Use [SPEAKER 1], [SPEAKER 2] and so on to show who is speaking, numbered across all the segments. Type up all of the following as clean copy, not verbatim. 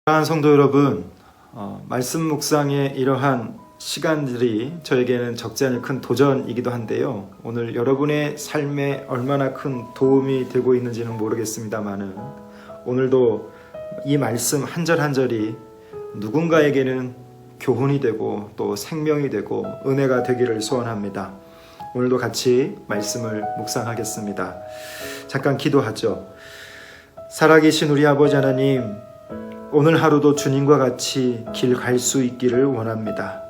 [SPEAKER 1] 사랑하는 성도 여러분, 말씀 묵상의 이러한 시간들이 저에게는 적지 않은 큰 도전이기도 한데요. 오늘 여러분의 삶에 얼마나 큰 도움이 되고 있는지는 모르겠습니다만은 오늘도 이 말씀 한 절 한 절이 누군가에게는 교훈이 되고 또 생명이 되고 은혜가 되기를 소원합니다. 오늘도 같이 말씀을 묵상하겠습니다. 잠깐 기도하죠. 살아계신 우리 아버지 하나님, 오늘 하루도 주님과 같이 길 갈 수 있기를 원합니다.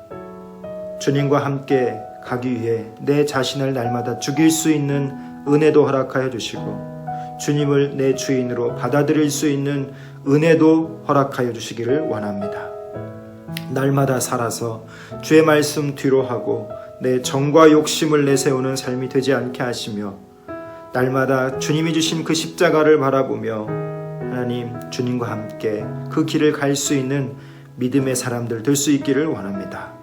[SPEAKER 1] 주님과 함께 가기 위해 내 자신을 날마다 죽일 수 있는 은혜도 허락하여 주시고 주님을 내 주인으로 받아들일 수 있는 은혜도 허락하여 주시기를 원합니다. 날마다 살아서 주의 말씀 뒤로 하고 내 정과 욕심을 내세우는 삶이 되지 않게 하시며 날마다 주님이 주신 그 십자가를 바라보며 하나님, 주님과 함께 그 길을 갈 수 있는 믿음의 사람들 될 수 있기를 원합니다.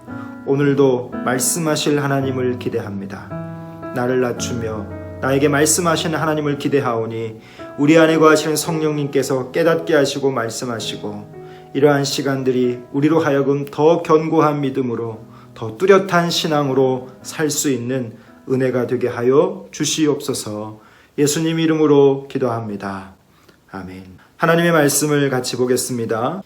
[SPEAKER 1] 오늘도 말씀하실 하나님을 기대합니다. 나를 낮추며 나에게 말씀하시는 하나님을 기대하오니 우리 안에 거하시는 성령님께서 깨닫게 하시고 말씀하시고 이러한 시간들이 우리로 하여금 더 견고한 믿음으로 더 뚜렷한 신앙으로 살 수 있는 은혜가 되게 하여 주시옵소서. 예수님 이름으로 기도합니다. 아멘. 하나님의 말씀을 같이 보겠습니다.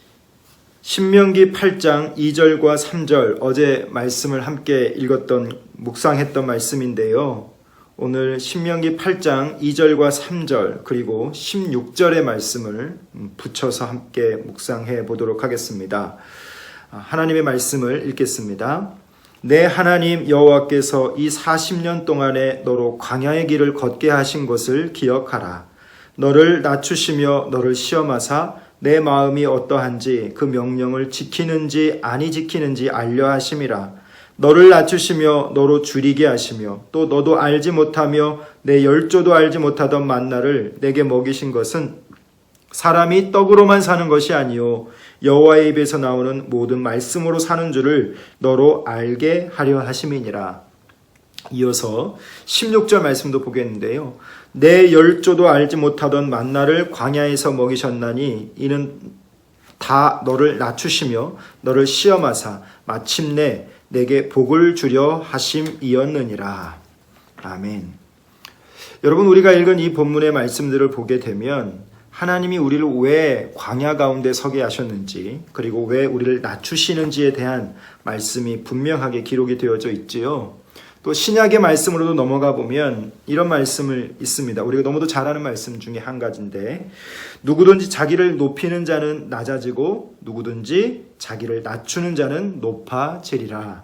[SPEAKER 1] 신명기 8장 2절과 3절, 어제 말씀을 함께 읽었던 묵상했던 말씀인데요. 오늘 신명기 8장 2절과 3절 그리고 16절의 말씀을 붙여서 함께 묵상해 보도록 하겠습니다. 하나님의 말씀을 읽겠습니다. 내 하나님 여호와께서 이 40년 동안에 너로 광야의 길을 걷게 하신 것을 기억하라. 너를 낮추시며 너를 시험하사 내 마음이 어떠한지 그 명령을 지키는지 아니 지키는지 알려 하심이라. 너를 낮추시며 너로 줄이게 하시며 또 너도 알지 못하며 내 열조도 알지 못하던 만나를 내게 먹이신 것은 사람이 떡으로만 사는 것이 아니요 여호와의 입에서 나오는 모든 말씀으로 사는 줄을 너로 알게 하려 하심이니라. 이어서 16절 말씀도 보겠는데요. 내 열조도 알지 못하던 만나를 광야에서 먹이셨나니 이는 다 너를 낮추시며 너를 시험하사 마침내 내게 복을 주려 하심이었느니라. 아멘. 여러분, 우리가 읽은 이 본문의 말씀들을 보게 되면 하나님이 우리를 왜 광야 가운데 서게 하셨는지 그리고 왜 우리를 낮추시는지에 대한 말씀이 분명하게 기록이 되어져 있지요. 또 신약의 말씀으로도 넘어가 보면 이런 말씀을 있습니다. 우리가 너무도 잘 아는 말씀 중에 한 가지인데 누구든지 자기를 높이는 자는 낮아지고 누구든지 자기를 낮추는 자는 높아지리라.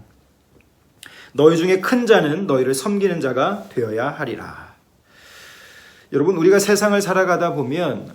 [SPEAKER 1] 너희 중에 큰 자는 너희를 섬기는 자가 되어야 하리라. 여러분, 우리가 세상을 살아가다 보면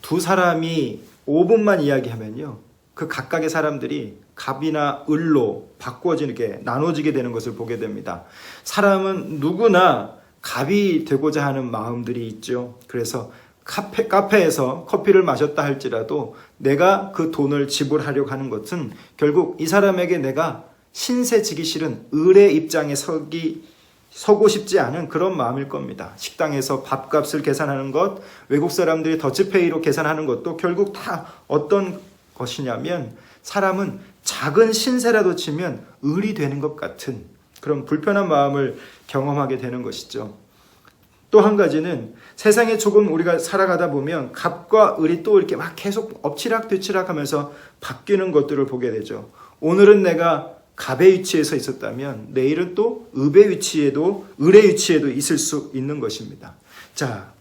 [SPEAKER 1] 두 사람이 5분만 이야기하면요, 그 각각의 사람들이 갑이나 을로 바꿔지게 나눠지게 되는 것을 보게 됩니다. 사람은 누구나 갑이 되고자 하는 마음들이 있죠. 그래서 카페에서 커피를 마셨다 할지라도 내가 그 돈을 지불하려고 하는 것은 결국 이 사람에게 내가 신세 지기 싫은 을의 입장에 서고 싶지 않은 그런 마음일 겁니다. 식당에서 밥값을 계산하는 것, 외국 사람들이 더치페이로 계산하는 것도 결국 다 어떤 것이냐면 사람은 작은 신세라도 치면 을이 되는 것 같은 그런 불편한 마음을 경험하게 되는 것이죠. 또 한 가지는 세상에 조금 우리가 살아가다 보면 갑과 을이 또 이렇게 막 계속 엎치락뒤치락 하면서 바뀌는 것들을 보게 되죠. 오늘은 내가 갑의 위치에서 있었다면 내일은 또 을의 위치에도 있을 수 있는 것입니다. 자,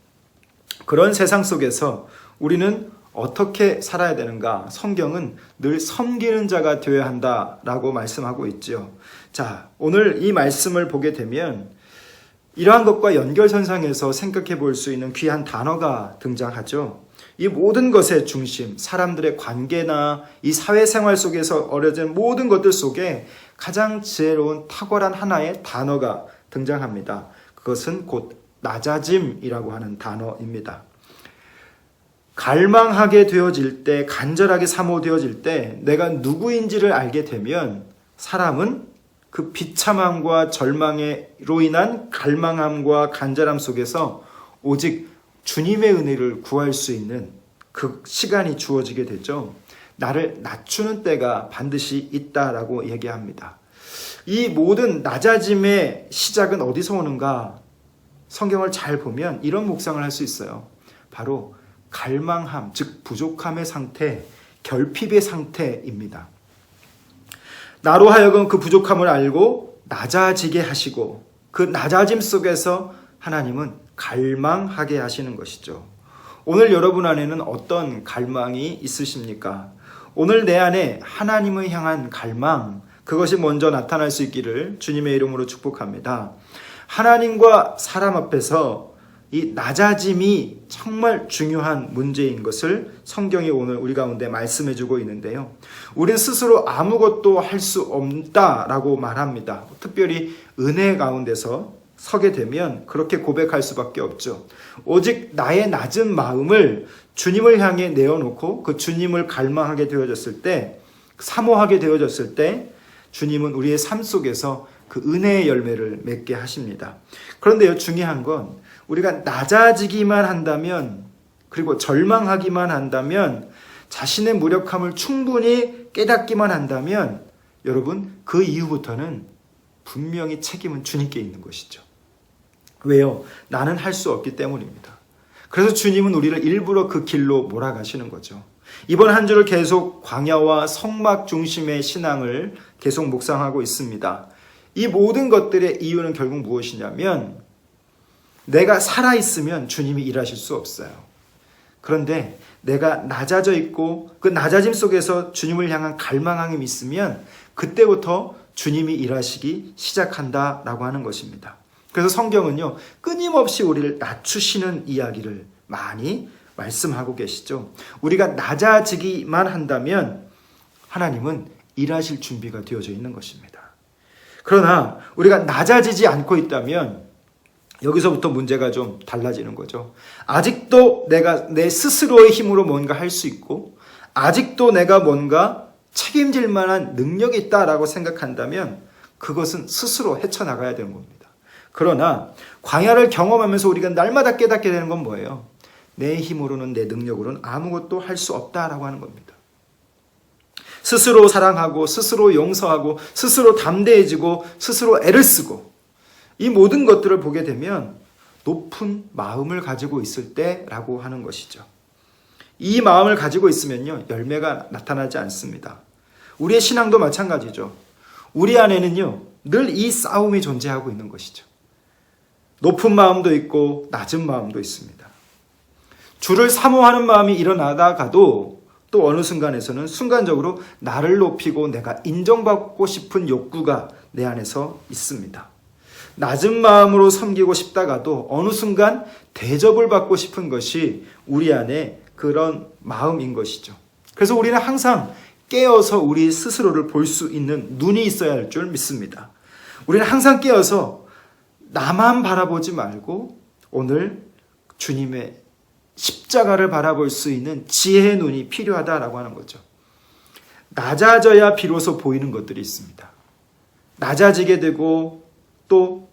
[SPEAKER 1] 그런 세상 속에서 우리는 어떻게 살아야 되는가? 성경은 늘 섬기는 자가 되어야 한다라고 말씀하고 있죠. 자, 오늘 이 말씀을 보게 되면 이러한 것과 연결선상에서 생각해 볼 수 있는 귀한 단어가 등장하죠. 이 모든 것의 중심, 사람들의 관계나 이 사회생활 속에서 어려진 모든 것들 속에 가장 지혜로운 탁월한 하나의 단어가 등장합니다. 그것은 곧 낮아짐이라고 하는 단어입니다. 갈망하게 되어질 때, 간절하게 사모되어질 때 내가 누구인지를 알게 되면 사람은 그 비참함과 절망으로 인한 갈망함과 간절함 속에서 오직 주님의 은혜를 구할 수 있는 그 시간이 주어지게 되죠. 나를 낮추는 때가 반드시 있다라고 얘기합니다. 이 모든 낮아짐의 시작은 어디서 오는가? 성경을 잘 보면 이런 묵상을 할 수 있어요. 바로 갈망함, 즉 부족함의 상태, 결핍의 상태입니다. 나로 하여금 그 부족함을 알고 낮아지게 하시고 그 낮아짐 속에서 하나님은 갈망하게 하시는 것이죠. 오늘 여러분 안에는 어떤 갈망이 있으십니까? 오늘 내 안에 하나님을 향한 갈망, 그것이 먼저 나타날 수 있기를 주님의 이름으로 축복합니다. 하나님과 사람 앞에서 이 낮아짐이 정말 중요한 문제인 것을 성경이 오늘 우리 가운데 말씀해 주고 있는데요. 우린 스스로 아무것도 할 수 없다라고 말합니다. 특별히 은혜 가운데서 서게 되면 그렇게 고백할 수밖에 없죠. 오직 나의 낮은 마음을 주님을 향해 내어놓고 그 주님을 갈망하게 되어졌을 때, 사모하게 되어졌을 때 주님은 우리의 삶 속에서 그 은혜의 열매를 맺게 하십니다. 그런데요, 중요한 건 우리가 낮아지기만 한다면, 그리고 절망하기만 한다면, 자신의 무력함을 충분히 깨닫기만 한다면 여러분, 그 이후부터는 분명히 책임은 주님께 있는 것이죠. 왜요? 나는 할 수 없기 때문입니다. 그래서 주님은 우리를 일부러 그 길로 몰아가시는 거죠. 이번 한 주를 계속 광야와 성막 중심의 신앙을 계속 묵상하고 있습니다. 이 모든 것들의 이유는 결국 무엇이냐면, 내가 살아있으면 주님이 일하실 수 없어요. 그런데 내가 낮아져 있고 그 낮아짐 속에서 주님을 향한 갈망함이 있으면 그때부터 주님이 일하시기 시작한다라고 하는 것입니다. 그래서 성경은요, 끊임없이 우리를 낮추시는 이야기를 많이 말씀하고 계시죠. 우리가 낮아지기만 한다면 하나님은 일하실 준비가 되어져 있는 것입니다. 그러나 우리가 낮아지지 않고 있다면 여기서부터 문제가 좀 달라지는 거죠. 아직도 내가 내 스스로의 힘으로 뭔가 할 수 있고, 아직도 내가 뭔가 책임질 만한 능력이 있다라고 생각한다면 그것은 스스로 헤쳐나가야 되는 겁니다. 그러나 광야를 경험하면서 우리가 날마다 깨닫게 되는 건 뭐예요? 내 힘으로는, 내 능력으로는 아무것도 할 수 없다라고 하는 겁니다. 스스로 사랑하고, 스스로 용서하고, 스스로 담대해지고, 스스로 애를 쓰고, 이 모든 것들을 보게 되면 높은 마음을 가지고 있을 때라고 하는 것이죠. 이 마음을 가지고 있으면요, 열매가 나타나지 않습니다. 우리의 신앙도 마찬가지죠. 우리 안에는요, 늘 이 싸움이 존재하고 있는 것이죠. 높은 마음도 있고 낮은 마음도 있습니다. 주를 사모하는 마음이 일어나다가도 또 어느 순간에서는 순간적으로 나를 높이고 내가 인정받고 싶은 욕구가 내 안에서 있습니다. 낮은 마음으로 섬기고 싶다가도 어느 순간 대접을 받고 싶은 것이 우리 안에 그런 마음인 것이죠. 그래서 우리는 항상 깨어서 우리 스스로를 볼 수 있는 눈이 있어야 할 줄 믿습니다. 우리는 항상 깨어서 나만 바라보지 말고 오늘 주님의 십자가를 바라볼 수 있는 지혜의 눈이 필요하다라고 하는 거죠. 낮아져야 비로소 보이는 것들이 있습니다. 낮아지게 되고 또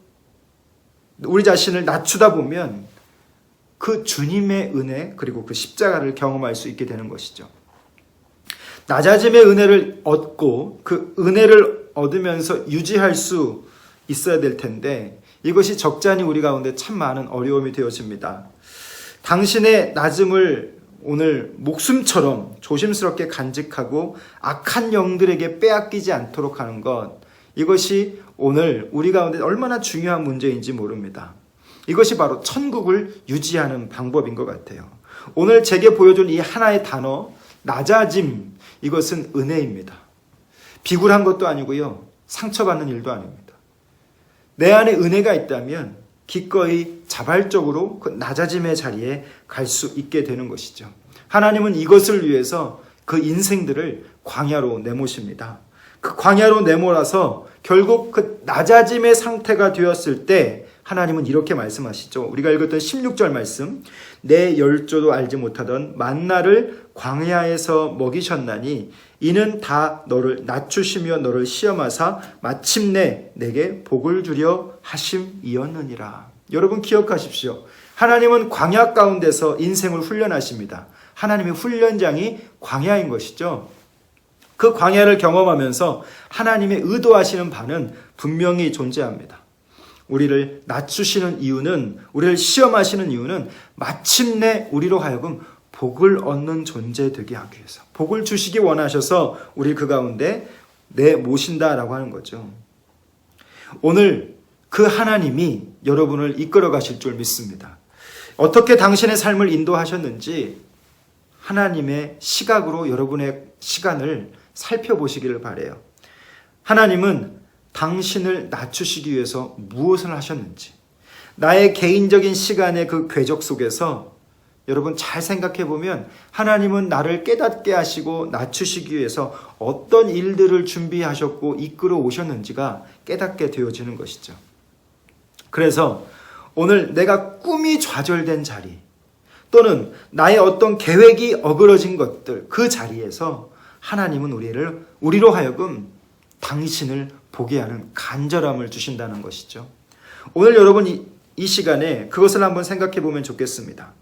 [SPEAKER 1] 우리 자신을 낮추다 보면 그 주님의 은혜 그리고 그 십자가를 경험할 수 있게 되는 것이죠. 낮아짐의 은혜를 얻고 그 은혜를 얻으면서 유지할 수 있어야 될 텐데 이것이 적잖이 우리 가운데 참 많은 어려움이 되어집니다. 당신의 낮음을 오늘 목숨처럼 조심스럽게 간직하고 악한 영들에게 빼앗기지 않도록 하는 것, 이것이 오늘 우리 가운데 얼마나 중요한 문제인지 모릅니다. 이것이 바로 천국을 유지하는 방법인 것 같아요. 오늘 제게 보여준 이 하나의 단어, 낮아짐, 이것은 은혜입니다. 비굴한 것도 아니고요, 상처받는 일도 아닙니다. 내 안에 은혜가 있다면 기꺼이 자발적으로 그 낮아짐의 자리에 갈 수 있게 되는 것이죠. 하나님은 이것을 위해서 그 인생들을 광야로 내모십니다. 그 광야로 내몰아서 결국 그 낮아짐의 상태가 되었을 때 하나님은 이렇게 말씀하시죠. 우리가 읽었던 16절 말씀, 내 열조도 알지 못하던 만나를 광야에서 먹이셨나니 이는 다 너를 낮추시며 너를 시험하사 마침내 내게 복을 주려 하심이었느니라. 여러분 기억하십시오. 하나님은 광야 가운데서 인생을 훈련하십니다. 하나님의 훈련장이 광야인 것이죠. 그 광야를 경험하면서 하나님의 의도하시는 바는 분명히 존재합니다. 우리를 낮추시는 이유는, 우리를 시험하시는 이유는 마침내 우리로 하여금 복을 얻는 존재 되게 하기 위해서, 복을 주시기 원하셔서 우리 그 가운데 내모신다라고 하는 거죠. 오늘 그 하나님이 여러분을 이끌어 가실 줄 믿습니다. 어떻게 당신의 삶을 인도하셨는지 하나님의 시각으로 여러분의 시간을 살펴보시기를 바라요. 하나님은 당신을 낮추시기 위해서 무엇을 하셨는지, 나의 개인적인 시간의 그 궤적 속에서 여러분 잘 생각해 보면 하나님은 나를 깨닫게 하시고 낮추시기 위해서 어떤 일들을 준비하셨고 이끌어 오셨는지가 깨닫게 되어지는 것이죠. 그래서 오늘 내가 꿈이 좌절된 자리, 또는 나의 어떤 계획이 어그러진 것들, 그 자리에서 하나님은 우리로 하여금 당신을 보게 하는 간절함을 주신다는 것이죠. 오늘 여러분 이 시간에 그것을 한번 생각해 보면 좋겠습니다.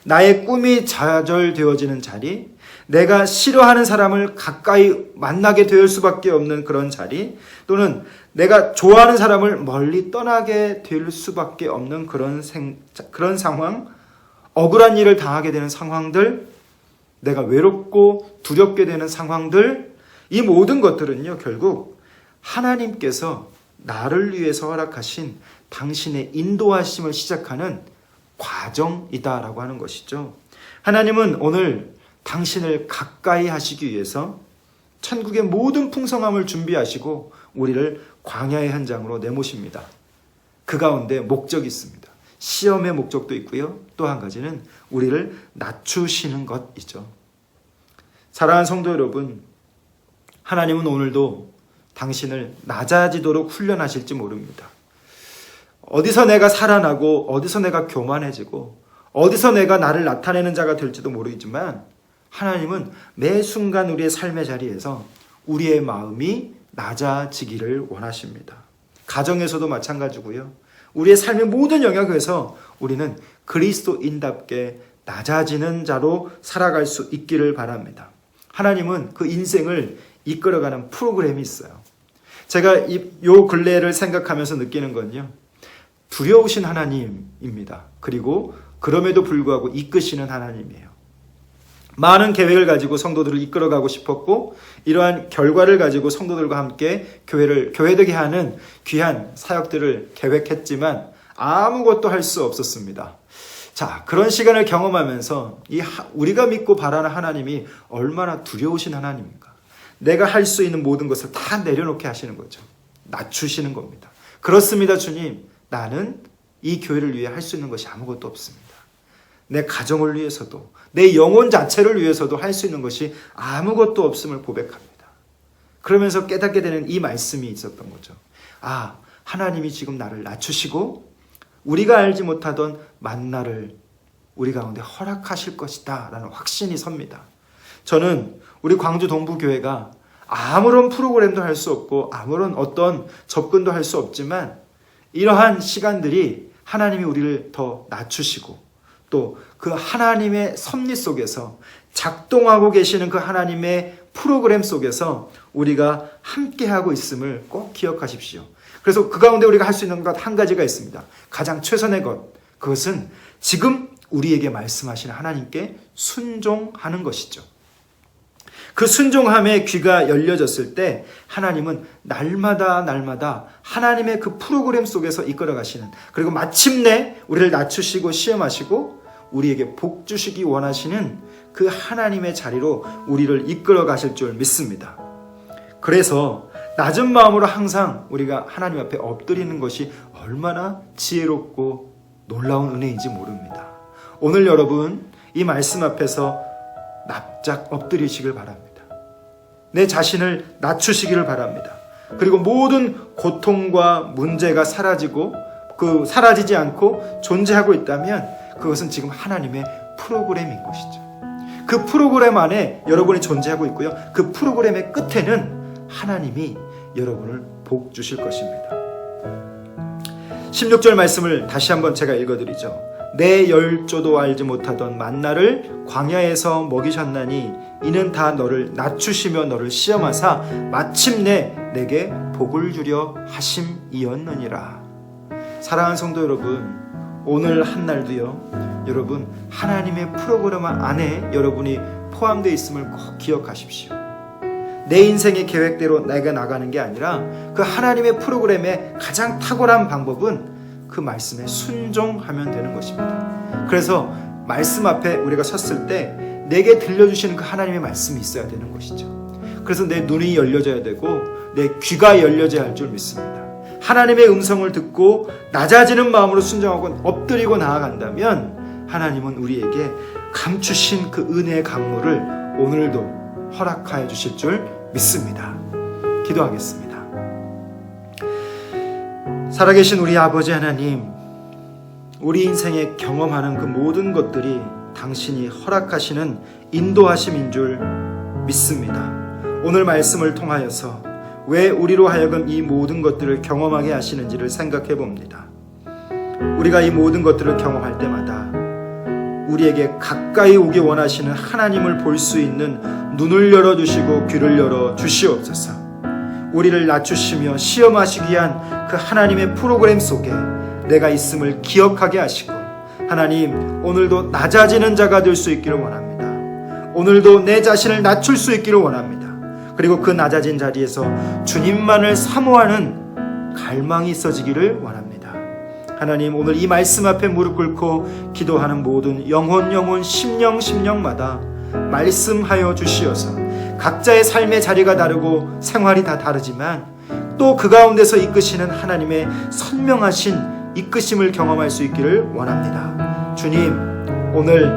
[SPEAKER 1] 나의 꿈이 좌절되어지는 자리, 내가 싫어하는 사람을 가까이 만나게 될 수밖에 없는 그런 자리, 또는 내가 좋아하는 사람을 멀리 떠나게 될 수밖에 없는 그런 상황, 억울한 일을 당하게 되는 상황들, 내가 외롭고 두렵게 되는 상황들, 이 모든 것들은요, 결국 하나님께서 나를 위해서 허락하신 당신의 인도하심을 시작하는 과정이다라고 하는 것이죠. 하나님은 오늘 당신을 가까이 하시기 위해서 천국의 모든 풍성함을 준비하시고 우리를 광야의 현장으로 내모십니다. 그 가운데 목적이 있습니다. 시험의 목적도 있고요. 또 한 가지는 우리를 낮추시는 것이죠. 사랑하는 성도 여러분, 하나님은 오늘도 당신을 낮아지도록 훈련하실지 모릅니다. 어디서 내가 살아나고, 어디서 내가 교만해지고, 어디서 내가 나를 나타내는 자가 될지도 모르지만 하나님은 매 순간 우리의 삶의 자리에서 우리의 마음이 낮아지기를 원하십니다. 가정에서도 마찬가지고요. 우리의 삶의 모든 영역에서 우리는 그리스도인답게 낮아지는 자로 살아갈 수 있기를 바랍니다. 하나님은 그 인생을 이끌어가는 프로그램이 있어요. 제가 요 근래를 생각하면서 느끼는 건요, 두려우신 하나님입니다. 그리고 그럼에도 불구하고 이끄시는 하나님이에요. 많은 계획을 가지고 성도들을 이끌어가고 싶었고, 이러한 결과를 가지고 성도들과 함께 교회 되게 하는 귀한 사역들을 계획했지만 아무것도 할 수 없었습니다. 자, 그런 시간을 경험하면서 우리가 믿고 바라는 하나님이 얼마나 두려우신 하나님인가. 내가 할 수 있는 모든 것을 다 내려놓게 하시는 거죠. 낮추시는 겁니다. 그렇습니다, 주님. 나는 이 교회를 위해 할 수 있는 것이 아무것도 없습니다. 내 가정을 위해서도, 내 영혼 자체를 위해서도 할 수 있는 것이 아무것도 없음을 고백합니다. 그러면서 깨닫게 되는 이 말씀이 있었던 거죠. 아, 하나님이 지금 나를 낮추시고 우리가 알지 못하던 만나를 우리 가운데 허락하실 것이다 라는 확신이 섭니다. 저는 우리 광주 동부교회가 아무런 프로그램도 할 수 없고 아무런 어떤 접근도 할 수 없지만 이러한 시간들이 하나님이 우리를 더 낮추시고 또 그 하나님의 섭리 속에서 작동하고 계시는 그 하나님의 프로그램 속에서 우리가 함께하고 있음을 꼭 기억하십시오. 그래서 그 가운데 우리가 할 수 있는 것 한 가지가 있습니다. 가장 최선의 것, 그것은 지금 우리에게 말씀하시는 하나님께 순종하는 것이죠. 그 순종함에 귀가 열려졌을 때 하나님은 날마다 하나님의 그 프로그램 속에서 이끌어 가시는, 그리고 마침내 우리를 낮추시고 시험하시고 우리에게 복 주시기 원하시는 그 하나님의 자리로 우리를 이끌어 가실 줄 믿습니다. 그래서 낮은 마음으로 항상 우리가 하나님 앞에 엎드리는 것이 얼마나 지혜롭고 놀라운 은혜인지 모릅니다. 오늘 여러분 이 말씀 앞에서 납작 엎드리시길 바랍니다. 내 자신을 낮추시기를 바랍니다. 그리고 모든 고통과 문제가 사라지지 않고 존재하고 있다면 그것은 지금 하나님의 프로그램인 것이죠. 그 프로그램 안에 여러분이 존재하고 있고요. 그 프로그램의 끝에는 하나님이 여러분을 복 주실 것입니다. 16절 말씀을 다시 한번 제가 읽어드리죠. 내 열조도 알지 못하던 만나를 광야에서 먹이셨나니 이는 다 너를 낮추시며 너를 시험하사 마침내 내게 복을 주려 하심이었느니라. 사랑하는 성도 여러분, 오늘 한날도요, 여러분 하나님의 프로그램 안에 여러분이 포함되어 있음을 꼭 기억하십시오. 내 인생의 계획대로 내가 나가는 게 아니라 그 하나님의 프로그램의 가장 탁월한 방법은 그 말씀에 순종하면 되는 것입니다. 그래서 말씀 앞에 우리가 섰을 때 내게 들려주시는 그 하나님의 말씀이 있어야 되는 것이죠. 그래서 내 눈이 열려져야 되고 내 귀가 열려져야 할 줄 믿습니다. 하나님의 음성을 듣고 낮아지는 마음으로 순종하고 엎드리고 나아간다면 하나님은 우리에게 감추신 그 은혜의 강물을 오늘도 허락하여 주실 줄 믿습니다. 기도하겠습니다. 살아계신 우리 아버지 하나님, 우리 인생에 경험하는 그 모든 것들이 당신이 허락하시는 인도하심인 줄 믿습니다. 오늘 말씀을 통하여서 왜 우리로 하여금 이 모든 것들을 경험하게 하시는지를 생각해 봅니다. 우리가 이 모든 것들을 경험할 때마다 우리에게 가까이 오기 원하시는 하나님을 볼 수 있는 눈을 열어주시고 귀를 열어주시옵소서. 우리를 낮추시며 시험하시기 위한 그 하나님의 프로그램 속에 내가 있음을 기억하게 하시고, 하나님 오늘도 낮아지는 자가 될 수 있기를 원합니다. 오늘도 내 자신을 낮출 수 있기를 원합니다. 그리고 그 낮아진 자리에서 주님만을 사모하는 갈망이 있어지기를 원합니다. 하나님, 오늘 이 말씀 앞에 무릎 꿇고 기도하는 모든 영혼 심령마다 말씀하여 주시어서 각자의 삶의 자리가 다르고 생활이 다 다르지만 또 그 가운데서 이끄시는 하나님의 선명하신 이끄심을 경험할 수 있기를 원합니다. 주님, 오늘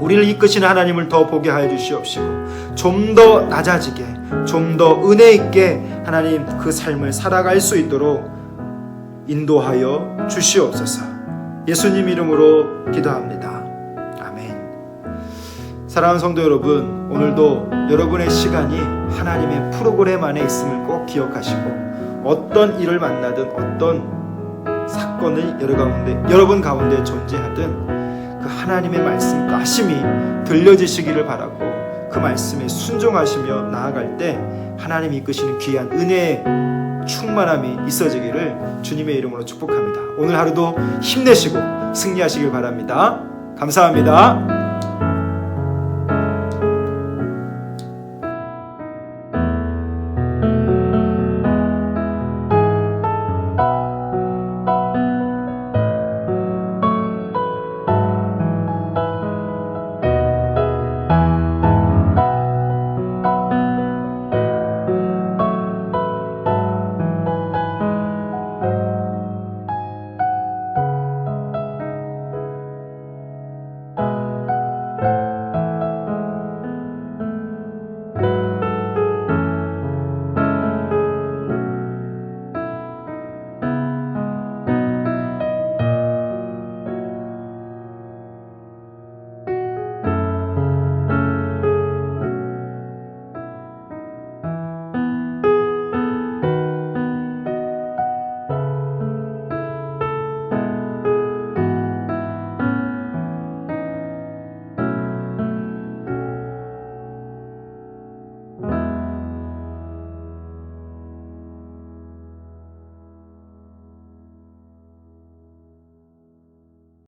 [SPEAKER 1] 우리를 이끄시는 하나님을 더 보게 하여 주시옵시고 좀 더 낮아지게, 좀 더 은혜 있게 하나님 그 삶을 살아갈 수 있도록 인도하여 주시옵소서. 예수님 이름으로 기도합니다. 아멘. 사랑하는 성도 여러분, 오늘도 여러분의 시간이 하나님의 프로그램 안에 있음을 꼭 기억하시고 어떤 일을 만나든 어떤 사건이 여러분 가운데 존재하든 그 하나님의 말씀 가심이 들려지시기를 바라고 그 말씀에 순종하시며 나아갈 때 하나님이 이끄시는 귀한 은혜의 충만함이 있어지기를 주님의 이름으로 축복합니다. 오늘 하루도 힘내시고 승리하시길 바랍니다. 감사합니다.